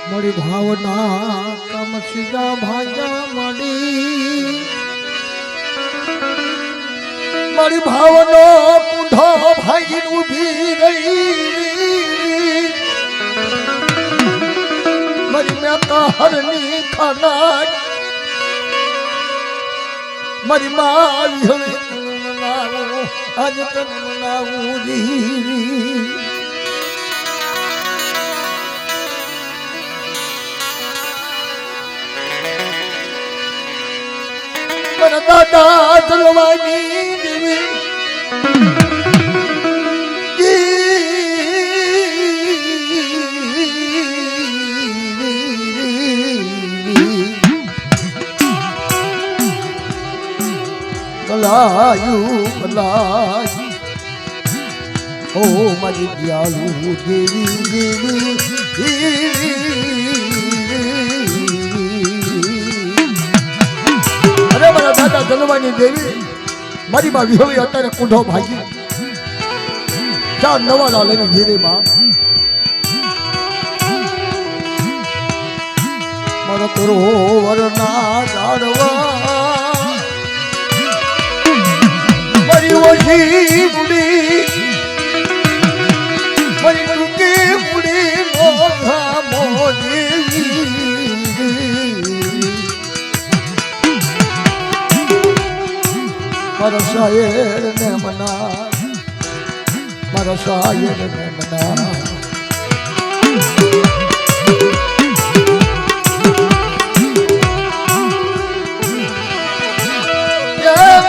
મારી ભાવના કમ સીધા ભાજા મળી મારી ભાવનો કુંઢો ભાગીને ઊભી રહી મારી મેતા હરની ખાના મારી માવી હવે આજ તને નાવું રી દાદા ચલવાની દેવી કલાયું કલાયું ઓ મારી દયાલુ દેવી દેવી દાદા જલવાની દેવી મારી માં વિહોવી અત્યારે કુંઢો ભાગી ચાર નવા લાલેની ધીરે માં મારો કરો વરના જાડવા મારી ઓછી મુડી મારી ટૂંકી મુડી મોઢા મોજી મારો શાયર ને મના મારો શાયર ને મના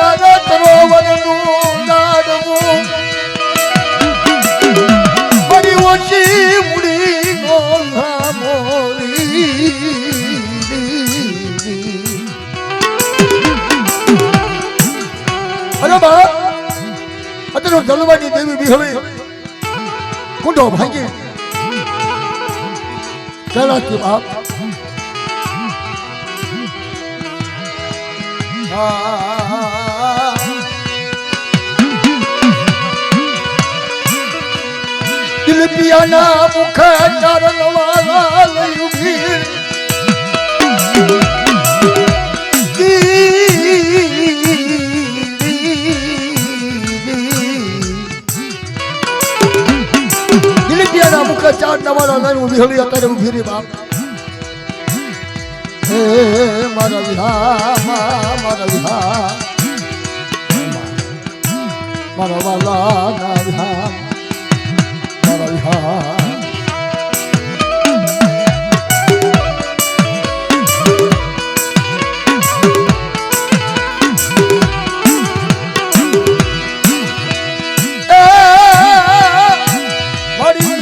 મારો તરોવરનું લાડવું મારી ઓછી મુડી મોંઘા મોરી અરે બા અત્યારે જલવાની દેવી બી કુંડો ભાંગી ચાલાકી બાપ દિલ પિયાના મુખ ચારણ વાલા લઈ ઉભી મુખ ચાર નવાળા લઈને ઉભી હળી અત્યારે ઉભી રહી બાપ હે મારા વિહા મારા વિહા મારા વાલા ના વિહા મારા વિહા મારી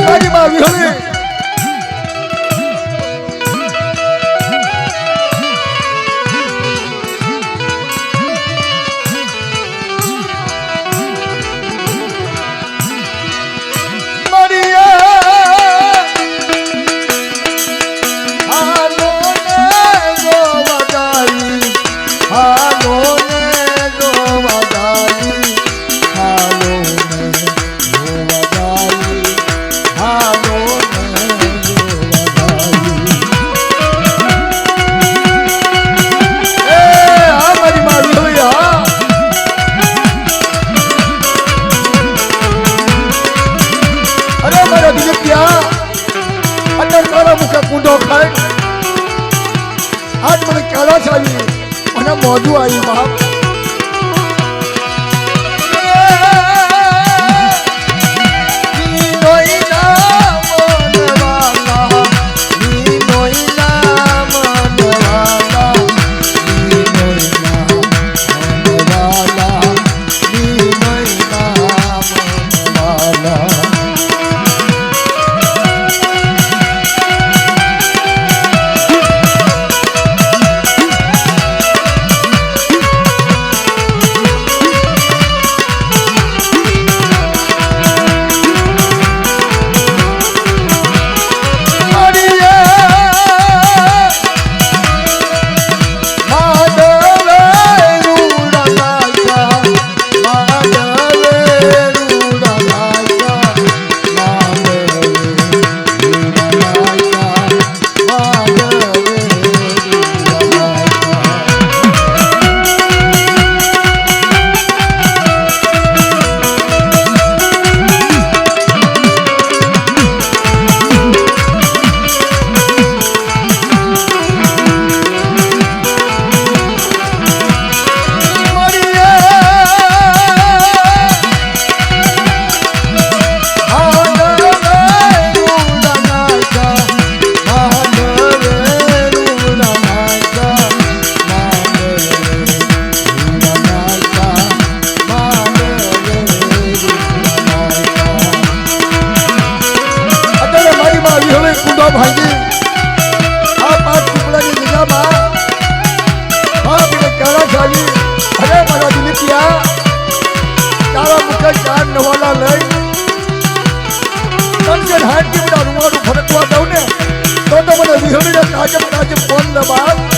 મારી માં વિહળી કુંડો ખાય આજ મને કળાશ આવી મને મોઢું આવ્યું બાપ ભાઈ આ પાંચ ટુકડાની જગ્યામાં બાપ ને કહેવા ચાલી અરે મારા દિલીપિયા તારા મુખે ચાર નવાલા લઈ તનકે હાડકી બધા રૂવાડું ફરકવા દઉં ને તો મને વિહળીને તાજબ તાજબ ફોન ને બાપ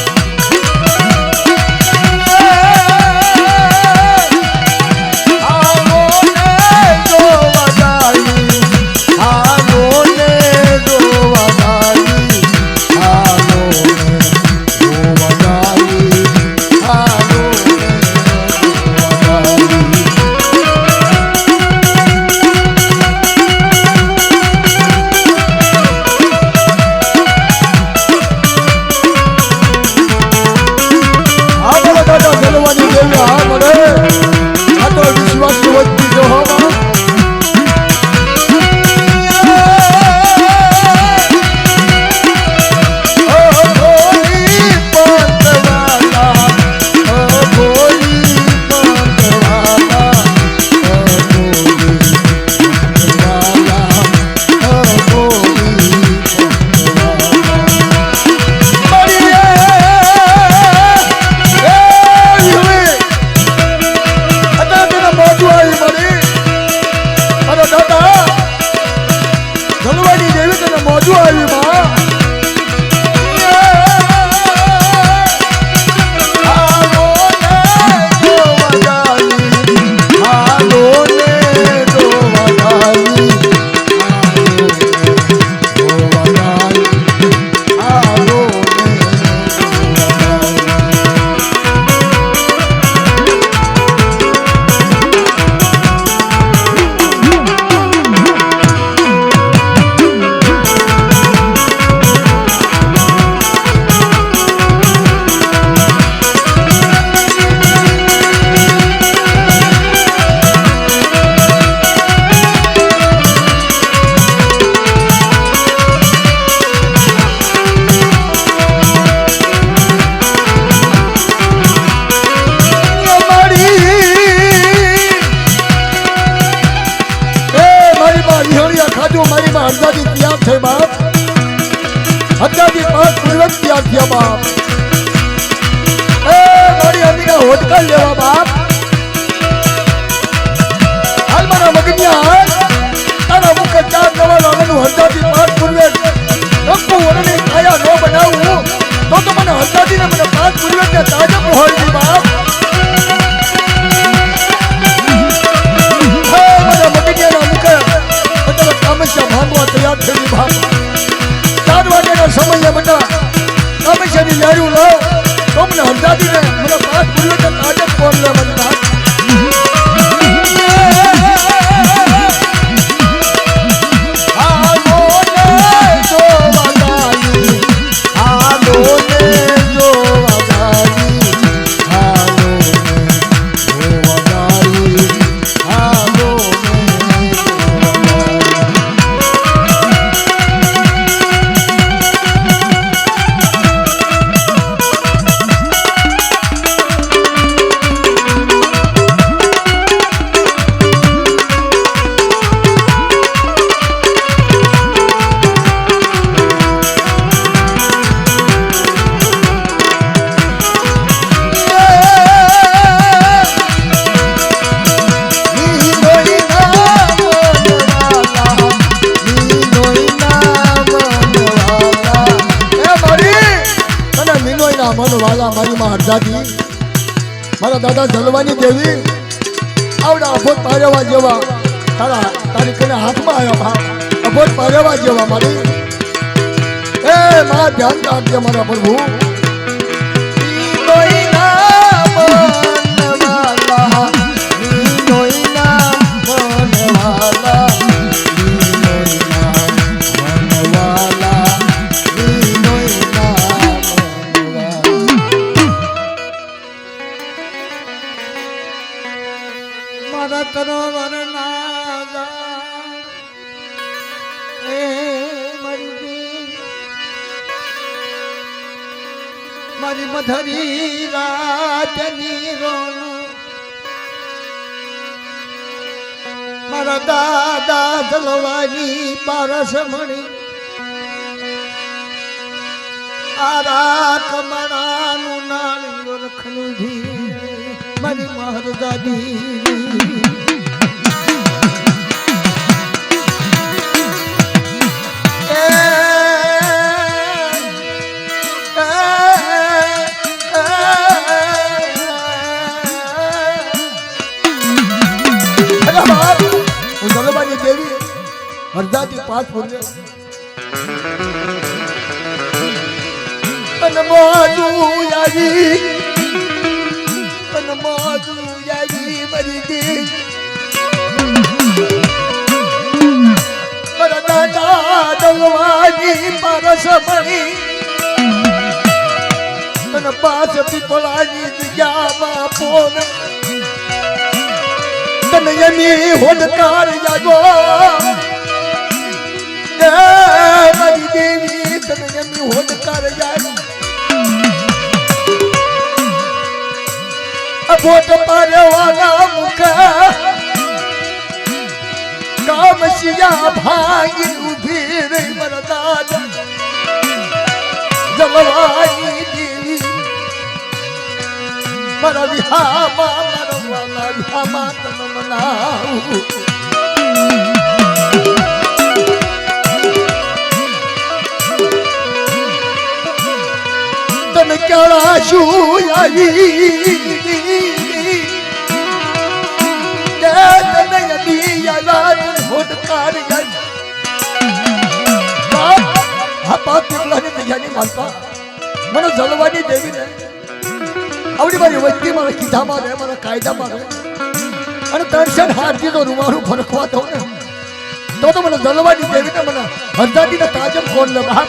बाप मारी अमीना होटकल लेवा बाप हाल मारा मगनिया तारा मुख चार नवा लालन हरदादी पांच पूर्वे रखो वरने काया नो बनाऊ तो मने हरदादी ने मने पांच पूर्वे के ताजा होई दी बाप मारा मगनिया ना मुख मतलब कामशा भागवा तैयार थई बाप 4 वागे नो समय बटा हमेशा नहीं लारू लो तुमने हरदादी ने मेरा पास पूरे का ताजब कौन ले बनता वाला मारी मां हरदादी मारा दादा जलवानी देवी आवड़ा अभोत पारेवा जेवा तारा तारी कने हाथ में आया भा अभोत पारेवा जेवा मारी ए मां ध्यान राखजे मारा प्रभु कोई नाम मनवाला कोई नाम मनवाला मारी मधरी राजनी रोनो मारा दादा जलवानी पारस मणि આરા કમળાનું નાળિયેર ખનવી મારી મહારાજી દેવી હરદાથી 5 ફૂલે અને મોજુ યાજી મરી દી મારા દાદા દલવાની પારસ મણી અને 5 પીપળાની જગ્યામાં પોન તને યમી હોદકાર જાગો મારી દેવી તને યમી હોદકાર જાગો અબોટ પારવાના મુખ કામ શિયા ભાગી ઉભી રહી મારા દાદા જલવાની દેવી મારા વિહામાં વિહામાં તને મનાવું તને ક્યાં શું આવી તને યદી યાદ હોડકાર હા પીપળાની તૈયારી માલપા મને જલવાની દેવી ને આવડી મારી વસ્તી મારા કીધામાં રહે મારા કાયદામાં રહે અને દર્શન હારથી તો રૂમારું ફરકવા દો ને તો મને જલવાની દેવીને મને હરદાદીના તાજમ કોણ લે બહાર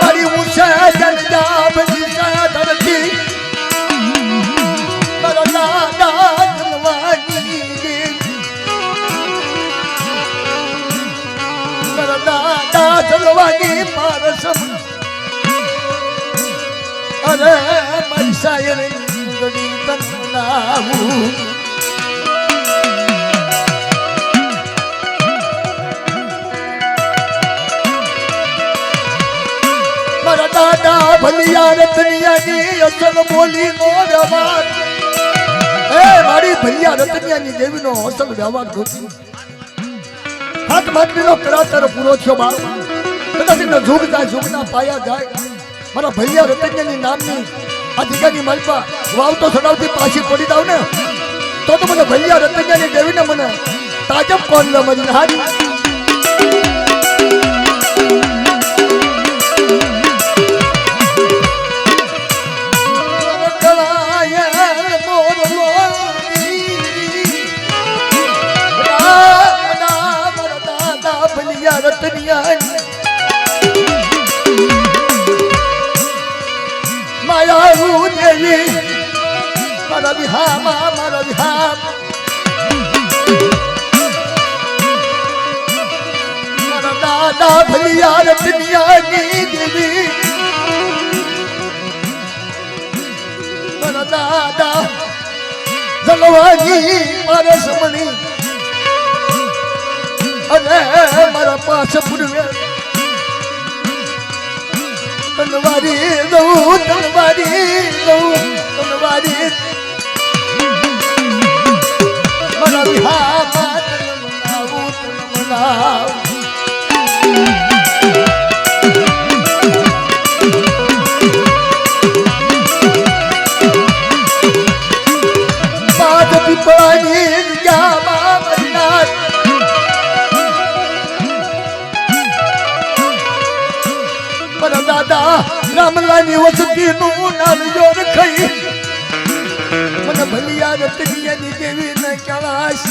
મારી ઊંચા જનજાબ જીસા ધરતી મારા દાદા જલવાની દેવી દાદા જલવાની પારસમ અરે મારી શાયરી ગડી તનાવું મારા દાદા ભલિયા રતનિયાની અસલ બોલી નો વ્યવહાર મારી ભલિયા રતનિયાની દેવીનો અસલ વ્યવહાર ગોતી હાથ માત્રીનો કરાતર પૂરો થયો બાળ કદાચ ઝૂગના પાયા જાય મારા ભૈયા રતન્યની નામની આ દીકરાની મલપા વાવતો સડાવતી પાછી પડી દાવ ને તો મને ભૈયા રતન્યની દેવીને મને તાજબ કોણ લે મરી હારી માયા દેવી મારા વિહામાં મારા વિહામ મારા દાદા ભલિયા રતનિયાની દેવી મારા દાદા જલવાની પારસ મણી અને મારા પાછ પૂર્વે તલવારી દઉં મારા વિહામાં મનાવું પાછ પીપળાની જગ્યામાં મરનાર મારા દાદા રામલાની વસતીનું નાળિયેર ખાઈ મને ભલિયા રતનિયાની દેવીને કળાશ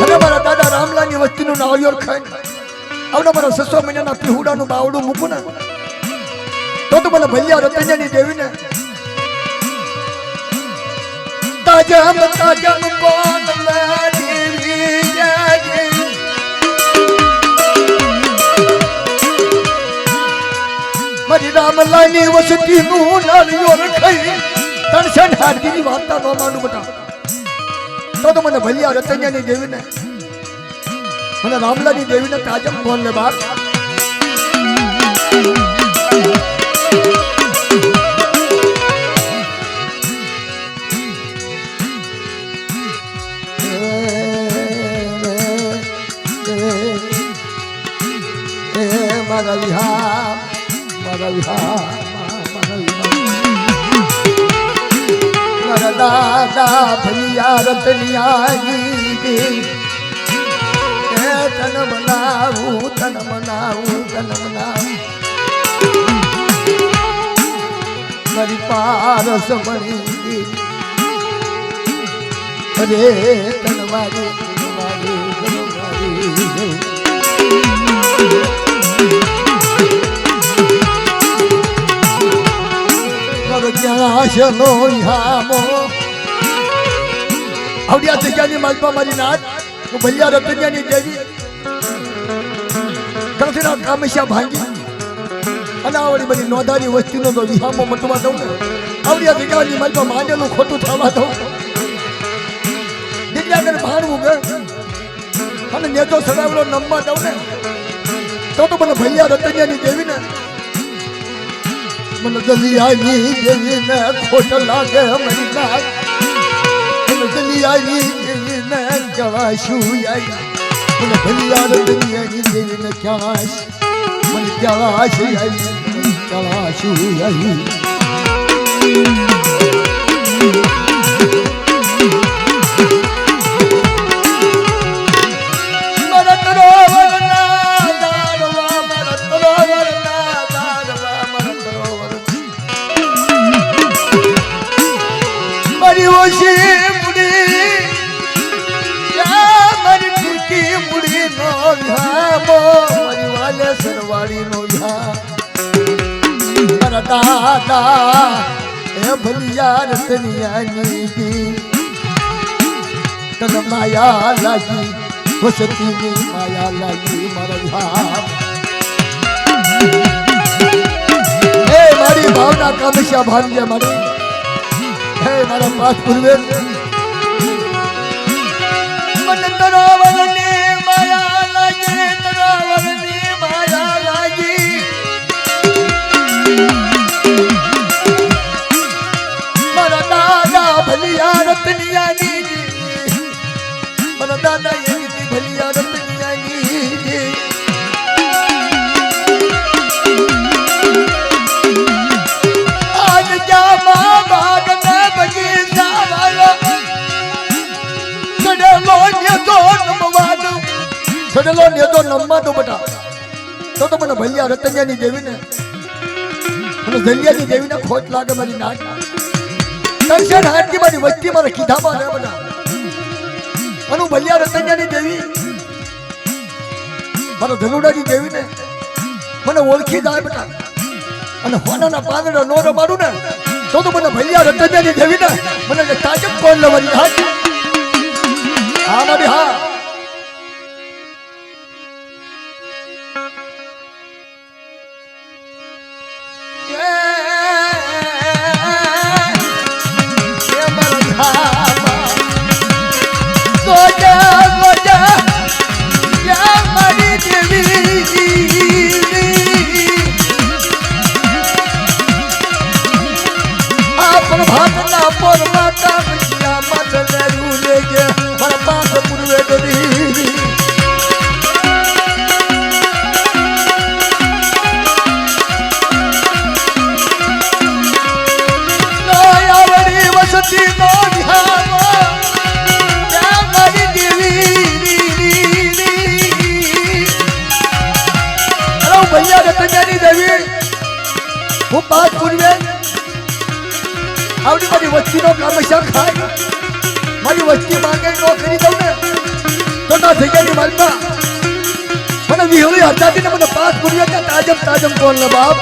અને મારા દાદા રામલાની વસ્તીનું નાળિયેર ખાઈ આવડા મારા 600 મહિનાના પીહુડાનું બાવડું મૂકું ને તો મને ભલિયા રતનિયાની દેવીને તાજમ કોણ લે દેવી જાગે મારી રામલાની વસતીનું નાળિયેર ખાઈ તણસન હાથીની વાર્તા ન માનું બટા તો મને ભલિયા રતનિયાની દેવીને મને રામલાની દેવીને તાજમ કોણ લે બાપ મારા વિહાર મારા દાદા ભલિયા રતનિયાની તન મનાવું મારી પારસ મણી અરે તન મારી નો યામો આવડિયા જગ્યાની માલપા મારી નાથ હું ભલિયા રતનિયાની દેવી કલસીના કામેશા ભાંગી અને આવડી બધી નોંધાની વસ્તીનો તો વિહામો મટવા દઉં ને આવડિયા જગ્યાની માલપા માંડેલું ખોટું થવા દઉં જગ્યા કરે ભાણવું કે અને નેતો સડાવડો નમવા દઉં ને તો મને ભલિયા રતનિયાની દેવી ને મને દલિયાની દેવીને ખોટ લાગે મારી નાથ મને દલિયાની દેવીને કળાશું આવી મને ભલિયા રતનિયાની દેવીને કળાશ મને કળાશ આવી કળાશું આવી દાદા એ ભલિયા રતનિયાની તન માયા લાગી વસતીની માયા લાગી મારા હે મારી ભાવના કામેશા ભાંગે મારી હે મારા પાસ પૂર્વે મને તરાવરની માયા લાગી તરાવરની માયા લાગી મારા દાદા ભલિયા રતનિયાની મારા દાદા એની ભલિયા રતનિયાની આજ જામા બાગના બગીચા વાળો સડેલો ને તો નમવા દો બટા તો મને ભલિયા રતનિયાની દેવીને અને દલિયાની દેવીને ખોટ લાગે મારી નાક દર્શન હાટની મારી વસ્તી મારા કીધામાં રહે બધા અને ભલિયા રતનિયાની દેવી મારા ધનુડાની દેવીને મને ઓળખી જાય બેટા અને હોનાના પાંદડા નો રમાડું ને તો મને ભલિયા રતનિયાની દેવીને મને તાજબ કોણ લેવાની હાથ હા મારી હા આવડી મારી વસ્તીનો કામેશા ખાય મારી વસ્તી માંગે નો કરી દઉં ને તો ના જગ્યાની માલમાં મને વિહળી હજાતીને મને પાસ પૂર્વે તાજમ તાજમ કોણ લે બાપ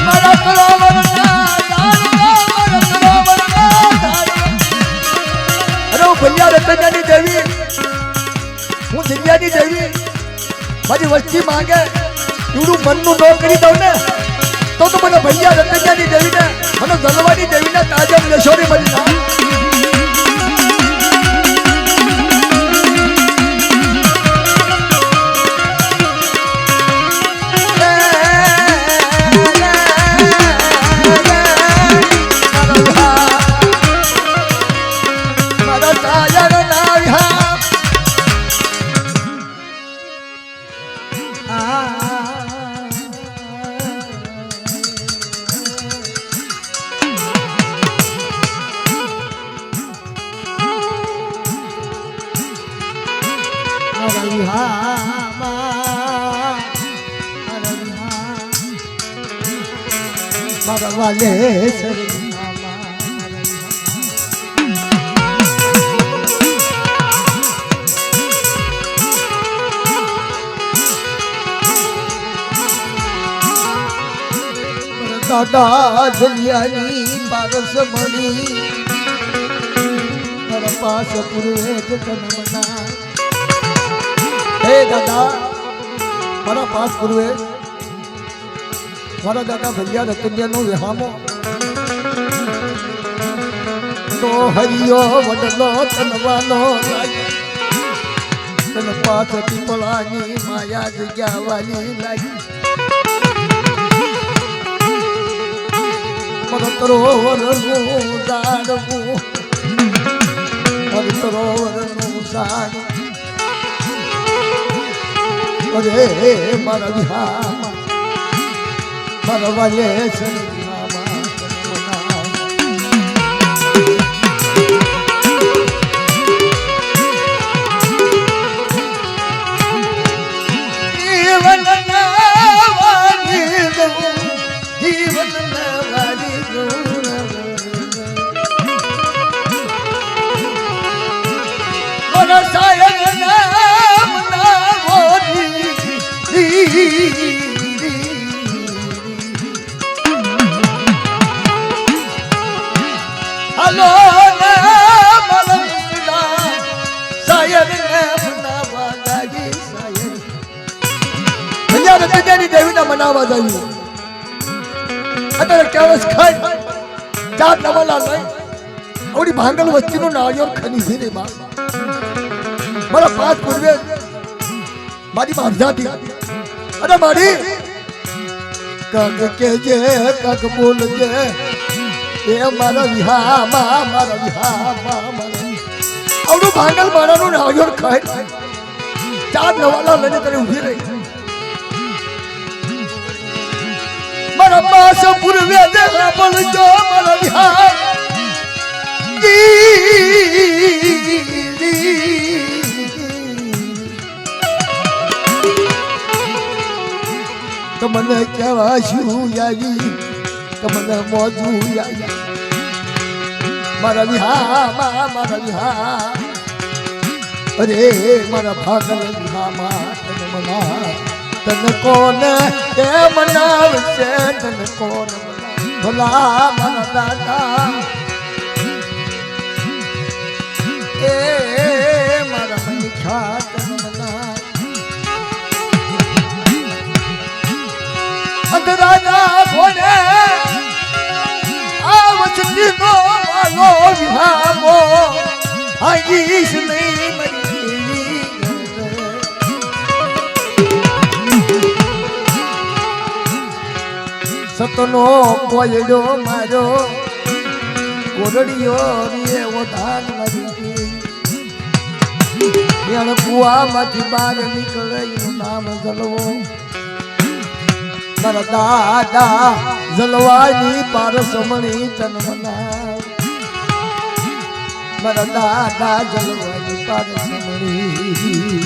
મારા કરાવરના રતનિયાની દેવી, હું જગ્યાની દેવી, મારી વસ્તી માંગે એવડું મનનું ન કરી દઉં ને તો મને ભૈયા રતનિયાની દેવીને, મને જલવાની દેવીને તાજમ લેશોરી મળી ના. વાલે દાદા જલિયાની પારસ મણી મારા પાસ પૂરે જન્મના. હે દાદા, મારા પાસ પૂર્વે મારા દાદા ભૈયા રતનિયાનો વિહામો તો હરિયો વડલો તનવાનો લાગી, તન પાસ પીપળાની માયા જગ્યા વાલી લાગી. સરોવરનું ઝાડવું, સરોવરનું ઝાડવું, અરે મારા વિહામાં મારા વાલે મનાવા જાય. અત્યારે કેવસ ખાઈ ચાર નવાલા લઈ ઓડી ભાંગલ વસ્તીનું નાળિયેર ખની છે રે બા. મારા પાસ પૂર્વે મારી મારજાતી અરે મારી કાક કેજે કાક બોલજે એ મારા વિહામાં મારા વિહામાં આવડું ભાંગલ મારાનું નાળિયેર ખાઈ ચાર નવાલા લઈને તને ઊભી રહી. મારા પાસ પૂર્વે દેખા બોલજો મારા વિહાર તમને કેવા શું આવી તમને મોજું આવી મારા વિહામાં મારા વિહા અરે મારા ભાગલ વિહામાં તને મના તને કોને એ મનાવશે તને કોણ ભલા મારા દાદા એ મારા મનખા તને મના અંતરાજા કોને આ વચતી નો વાલો વિહામો આઈશ નહીં મરી સતનો કોયડો મારો કોરડીયો રે ઓધાન મરી યાર કુવામાંથી બહાર નીકળે એનું નામ જલવો મારા દાદા જલવાની પારસમણી તનમના મારા દાદા જલવાની પારસમણી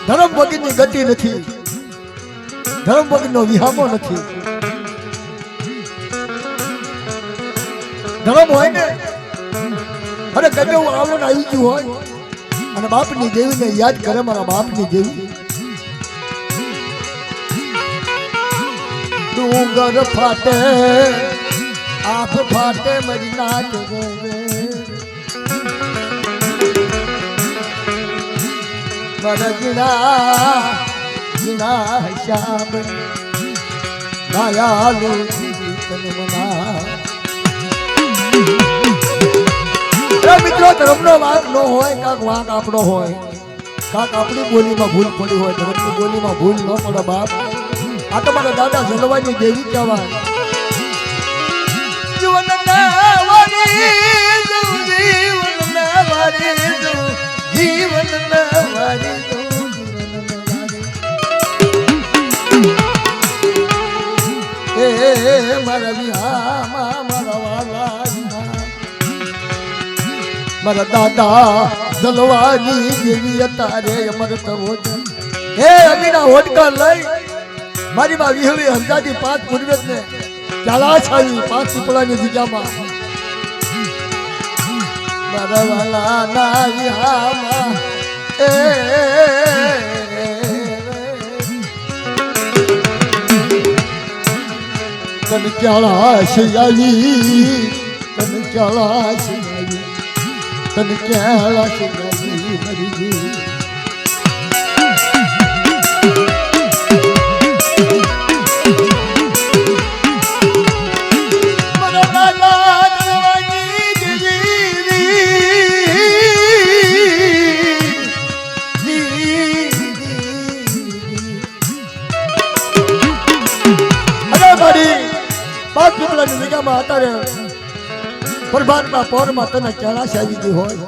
ધર્મ વગરની ગતિ નથી. ધર્મ વગરનો વિહામો નથી. ધર્મ હોય ને અને ગમે એવું આવરણ આવી ગયું હોય અને બાપની દેવીને યાદ કરે, મારા બાપની દેવી. ડુંગર ફાટે આપ ફાટે મરી નાટ મારા જીણા શ્યામ દયાલુ મિત્રો, ધર્મનો વાંક ન હોય, કાંક વાંક આપણો હોય, કાંક આપણી બોલીમાં ભૂલ પડી હોય, ધર્મની બોલીમાં ભૂલ ન પડે બાપ. આ તો મારા દાદા જલવાની દેવી કહેવાય. મારા દાદા જલવાની દેવી તારે અમૃત ભોજન. હે અમીના હોટકા લઈ મારી માં વિહળી હંજાતી 5 પૂર્વેત ને ચાલા છાવી 5 પીપળાની જગ્યામાં મારા વાલા ના વિહામાં તન ચાલા શિયાલી તન ચાલા શિયાલી તન ચાલા શિયાલી મરી ગઈ. પ્રભાતના પોરમાં તને કેળાશ આવી ગઈ હોય.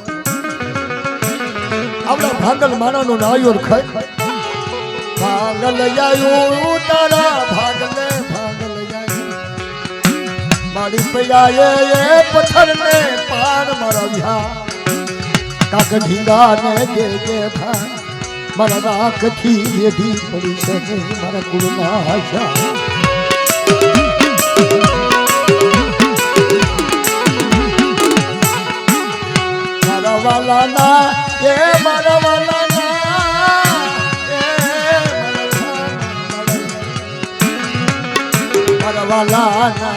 આપણા ભાંગલ માનાનો નાળિયેર ખાય. ભાંગલ આવ્યું તારા ભાગલે ભાંગલ આવ્યું મારી પૈયાએ એ પથ્થરને પાર મારા વિહા કાક ઢીંગાને દે ભાઈ મારા રાખથી રેઢી પડી છે મારા કુળના આશા. વાલા ના એ મારા વાલા ના મારા વાલા ના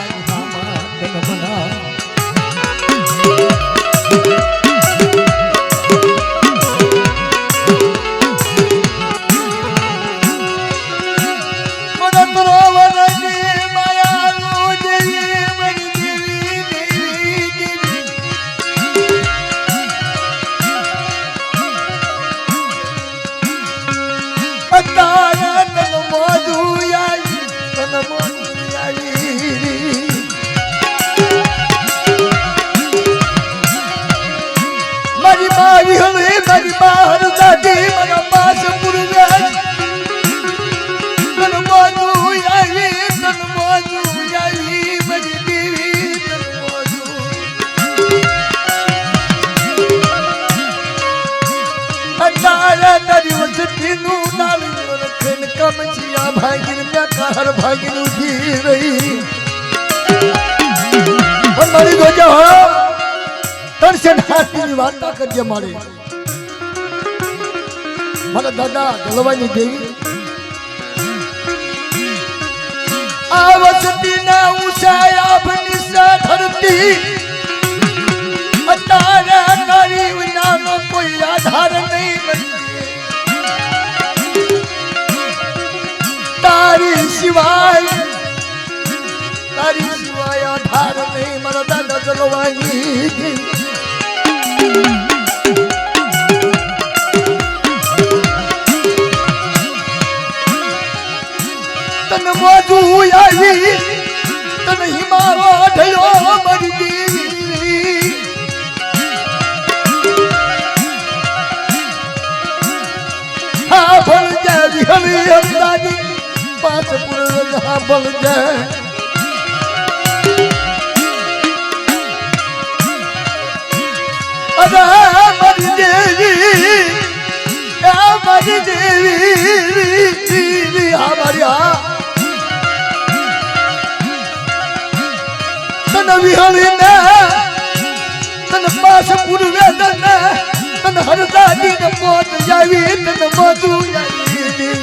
વાર્તા કરજે મારી મારા દાદા જલવાની દેવી. આ વસતી ના ઉષાયા ભનિસા ધરતી અતારે તારી વિનાનો કોઈ આધાર નહીં. તારી સિવાય આધાર નહીં મારા દાદા જલવાની દેવી. તન મોજુ આવી તન હિમારો ઢળ્યો મરી ગઈ. હા ભલ જાય વિહળી અમદાજી 5 પૂર્વ હા ભલ જાય. મરી દેવી મરી દેવી હા મારી હા તને વિહળીને તને પાસ પૂરવે તને તને હરદાદી ને મોત આવી તને મોતું આવી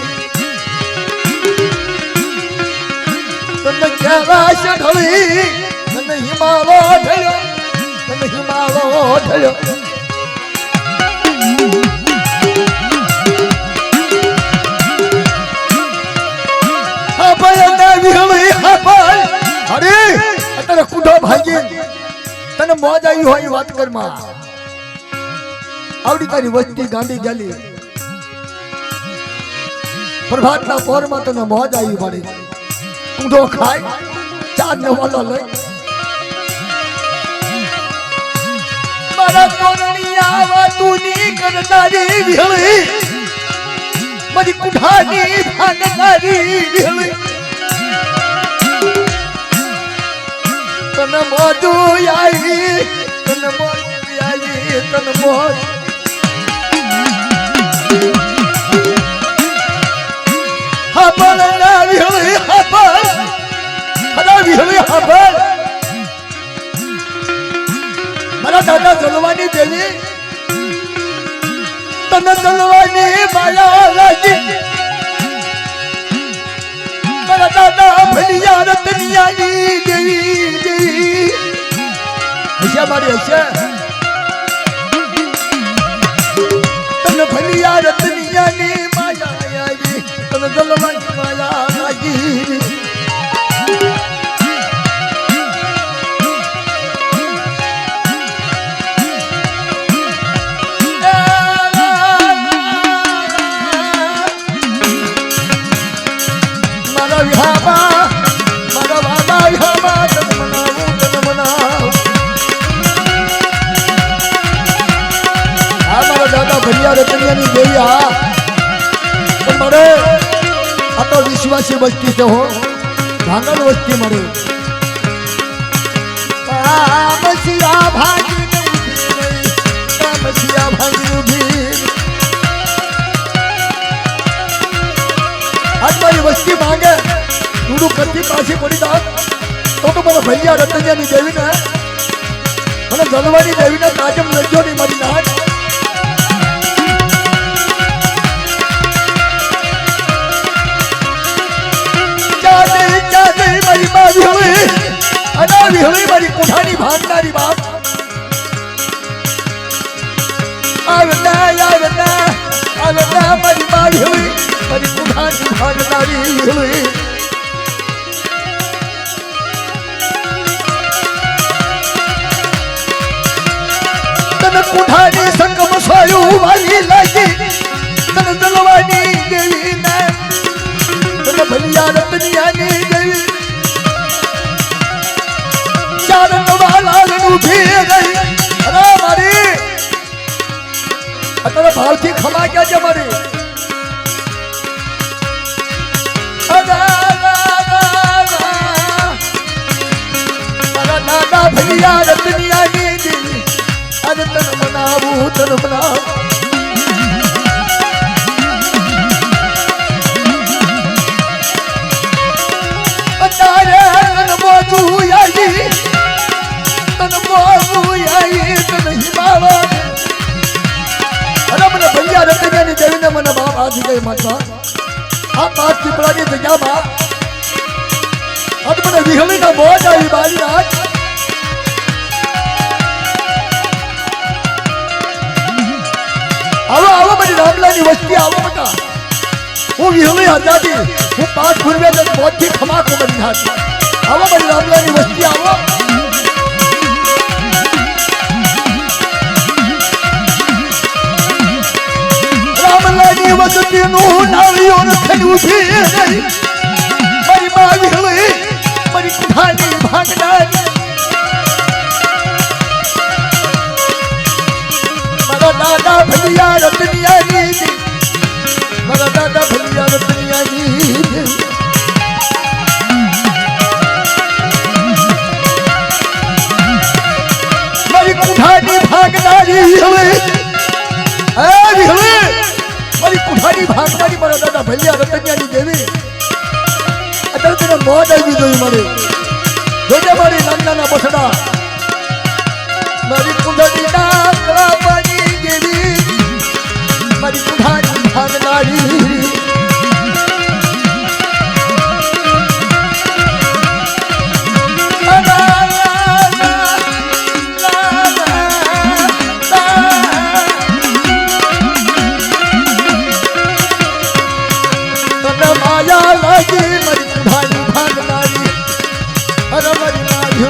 તને કેવા ઢળી તને હિમાલો ઢળ્યો હા ભાઈ અને વિહળી હા ભાઈ અરે અત્યારે કુંડો ભાગી તને મોજ આવી હોય એ વાત કરમાં આવડી તારી વસ્તી ગાંડી ગયેલી પ્રભાતના પોરમાં તને મોજ આવી પડી કુંડો ખાય ચાર ને વાલો લઈ મારા તોરણિયા વાતુની કરનારી વિહળી મારી કુંઢાની ભાગનારી વિહળી તને મોજુ આવી તને મોજ હા પણ ના વિહળી હા પણ વિહળી હા પણ મારા દાદા જલવાની દેવી તને જલવાની માયા લાગી મારા દાદા ભલિયા રતનિયાની દેવી હશે મારી હશે તને ભલિયા રતનિયાની માયા લાગી તને જલવાની માયા લાગી રતનિયાની દેવી હા પણ મારે આ તો વિશ્વાસી વસ્તી છે હો ભાંગલ વસ્તી મળે મસીરા ભાગીને મસીરા ભાગી ઉભી આજ મારી વસ્તી માંગે તું કરતી પાછી પડી દાદ તો મને ભૈયા રતનિયાની દેવીને મને જલવાની દેવીને કાજમ લજો નહીં મારી નાટ મારી માં વિહળી અને વિહળી મારી કુઠાની ભાગનારી બાપ આવના મારી માં વિહળી મારી કુઠાની ભાગનારી વિહળી તને કુઠાની સંગમ સોયું વાલી લાગી તને જલવાની દેવી ને તને ભલિયા રતનિયાની દેવી ચારણ વાલાલ ઉભી ગઈ અરે મારી અત્યારે ભાવથી ખમા ક્યાં છે મારી મારા દાદા ભલિયા રતનિયાની દેવી આજે તને મનાવું તને મનાવું તારે તન મોજું આવી તન મોજું આવી તન હિમાલો અરે મને ભૈયા રતનિયાની દેવીને મને બાપ આજી ગઈ માતા આ પાંચ પીપળાની જગ્યામાં આજ મને વિહળીના મોજ આવી બારી રાત આવો મારી રામલાની વસ્તી આવો બેટા હું વિહળી આઝાદી હું પાંચ પૂર્વે મોતથી ખમાકો બની હતી આવો મારી રામલાની વસ્તી આવો રામલાની વસ્તીનું નાળીઓ નથી ઉભી રહી મારી માં વિહળી મારી કુઠાની ભાગનારી મારા દાદા ભલિયા રતનિયાની મારા દાદા ભલિયા રતનિયાની મારી કુઠાની ભાગનારી વિહળી મારી કુઠાની ભાગનારી મારા દાદા ભલિયા રતનિયાની દેવી અત્યારે તને મોજ આવી જોઈ મારે જોજે મારી નાના બસડા મારી કુંડળી ના કળાપાની જેવી મારી કુંડાની ભાગનારી માયા લાગી મારી કુંડાની ભાગનારી અરે મારી નારી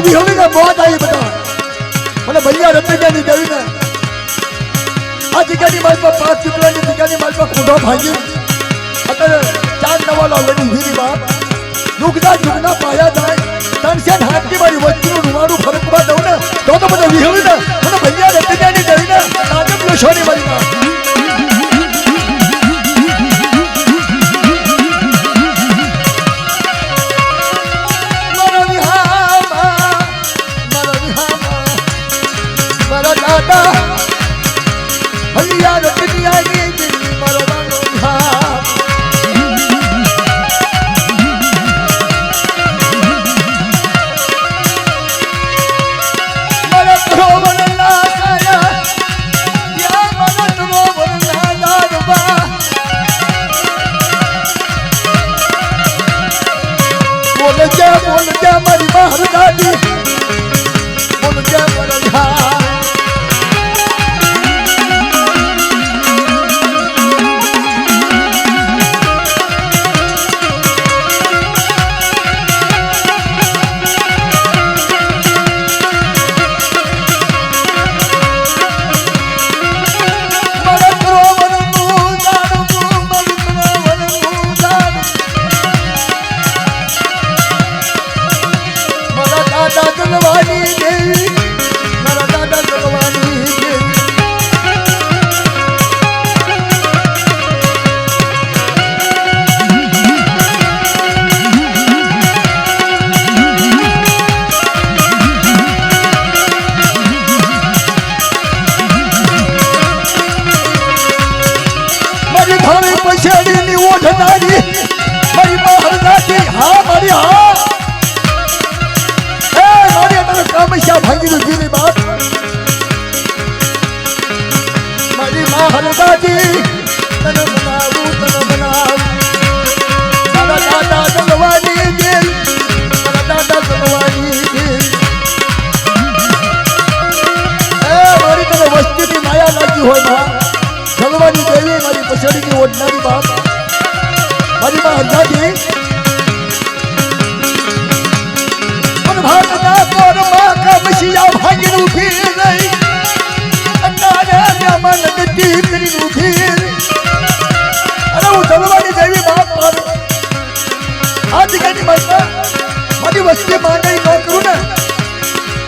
વિહોણી ને મોત આવી બધા મને ભૈયા રતનજાની દેવી ને આ જગ્યાની મારી પર 5 ચૂકવાની જગ્યાની મારી પર ખોટો ભાગી અત્યારે 4 નવાલો લડી વીરી બાપ દુઃખના જુગના પાયા જાય તનસેન હાથની મારી વચ્ચેનું રૂવાડું ફરકવા દઉં ને તો મને વિહોણી ને મને ભૈયા રતનજાની દેવી ને તાજબ લોશોની મારી બાપ મારી બહાર દાદી બોલ જય બલધા જલવાની દેવી મારા દાદા જલવાની દેવી મારી ઘણી પછાડીની ઓઢનારી મારી બહાર દાદી હા મારી હા કામશા ભાગી દીધી બાપ મારી માં હરદાજી તને બનાવું મારા દાદા જલવાની દિલ મારા દાદા જલવાની દિલ મારી તને વસ્તીની માયા લાગી હોય માં જલવાની દેવી મારી પછડીની ઓઢનારી બાપ મારી માં હરદાજી ભાગના કોરમાં કમશિયા ભાગીને ઊભી રહી અંધારે મન દીકરી કરીને ઊભી અરે હું જલવાની દેવી બાપ પર આ જગ્યાની મારી વસ્તી માંગણી ન કરું ને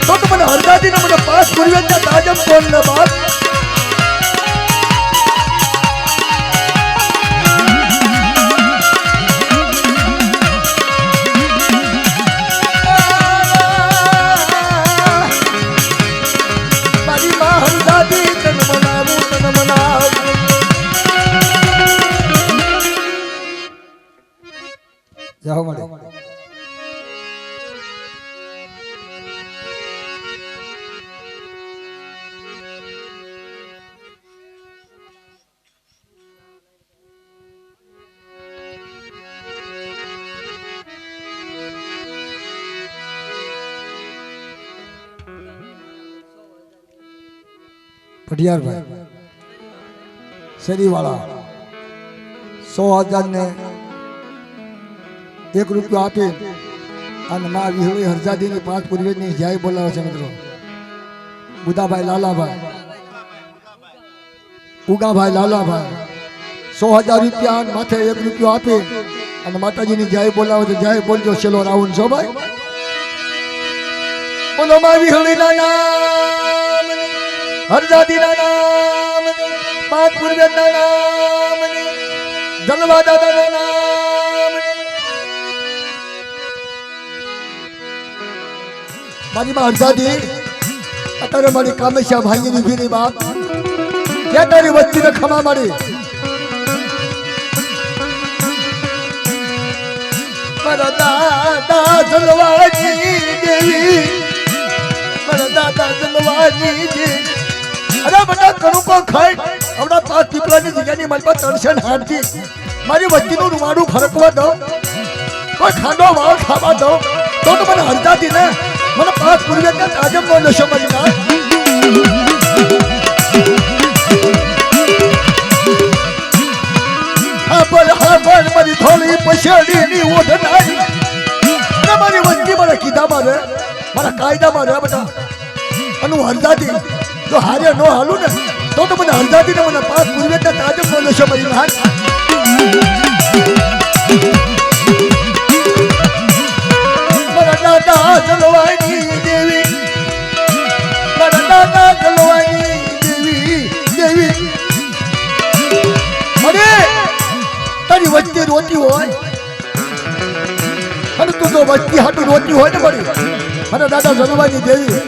તો મને હરદાદીને મને પાસ પૂર્વેજના તાજમ કોણ ને બાપ જાઓ મળે પઢિયારભાઈ શેરીવાળા 100,000 ને 1 રૂપિયો આપી અને મા વિહોળી હરજાદીની 5 પૂર્વેજની જય બોલાવે છે મિત્રો બુદાભાઈ લાલાભાઈ ઉગાભાઈ લાલાભાઈ 100,000 રૂપિયા માથે 1 રૂપિયો આપી અને માતાજીની જય બોલાવે છે જય બોલજો છેલ્લો રાઉન્ડ છો ભાઈ બોલો મા વિહોળીના નામ હરજાદીના નામ 5 પૂર્વેજના નામ જલવા દાદાના નામ મારી માં અરજાદી અત્યારે મારી કામેશા ભાઈની ઉભીની બાપ ક્યાં તારી વચ્ચે ખમા મારી મારા દાદા જલવાની દેવી મારા દાદા જલવાની દેવી અરે બધા કરું કો ખાઈ હમણાં 5 પીપળાની જગ્યાની મારી પાસે 300 હાડથી મારી વચ્ચેનું રૂવાડું ફરકવા દો કોઈ ખાંડો વાળ ખાવા દો તો મને હરજાતી ને મને 5 પૂર્વે તાજમ નો નશો મળી ના હા બોલ મારી થોડી પછડીની ઓઢનારી અને મારી વચ્ચે મારા કીધામાં રહે મારા કાયદામાં રહે બધા અને હું હરજાતી જો હારે નો હાલું ને તો મને હરજાતી ને મને 5 પૂર્વે તાજમ નો નશો મળી ના દાદા જલવાની દેવી મારા દાદા જલવાની દેવી અરે તારી વચ્ચે રોતી હોય અને તું જો વચ્ચે હાટું રોતી હોય ને મારી મારા દાદા જલવાની દેવી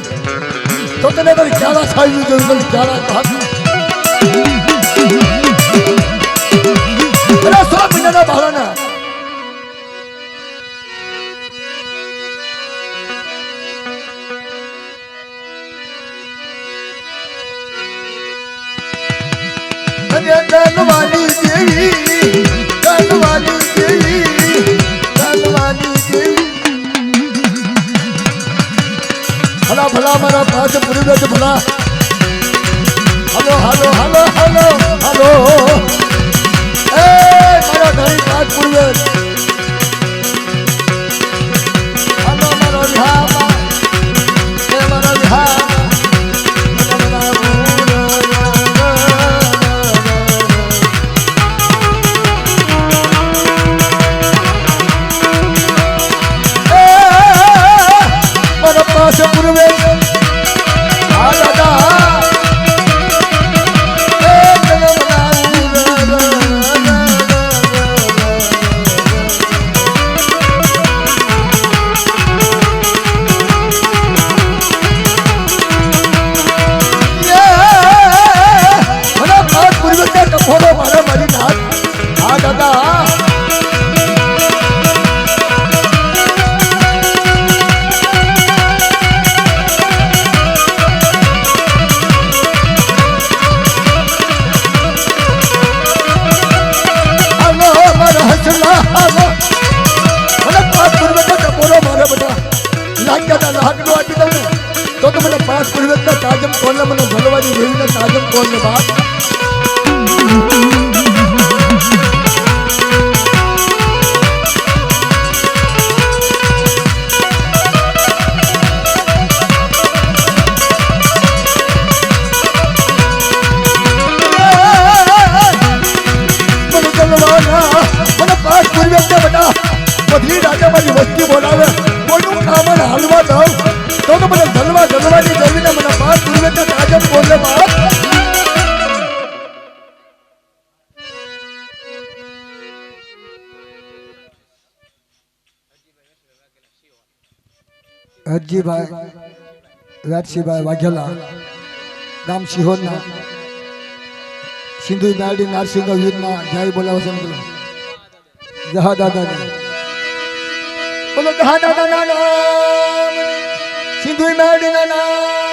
તો તને તારી ક્યારા સાવી જોયું તારી ક્યારા અરે 100 મહિનાના ભાડાના જલવાની દેવી જલવાની દેવી જલવાની દેવી ભલા ભલા મારા પાસે પૂરી દે ભલા હાલો હાલો હાલો હાલો હાલો એ મારા ઘરે પાસ પૂરી હાલો મારો વિહા એ મારો વિહા તો મને 5 પૂર્વક તાજમ કોણ મને જલવાની દેવીને તાજમ કોણ બાપ મને જલવાના મને 5 પૂર્વક બધા બધી રાજા મારી વસ્તી બોલાવે કોઈનું કામ હાલવા દઉં તો મને જલવાની દેવીને મને 5 પૂર્વે તાજમ બોલે બાપ હરજીભાઈ રાજસીભાઈ વાઘેલા ગામ સિહોરના સિંધુ નાડી નારસિંહ વીરના જય બોલાવો છે બોલો જહા દાદા બોલો જહા દાદા ના સિંધુ નાડી ના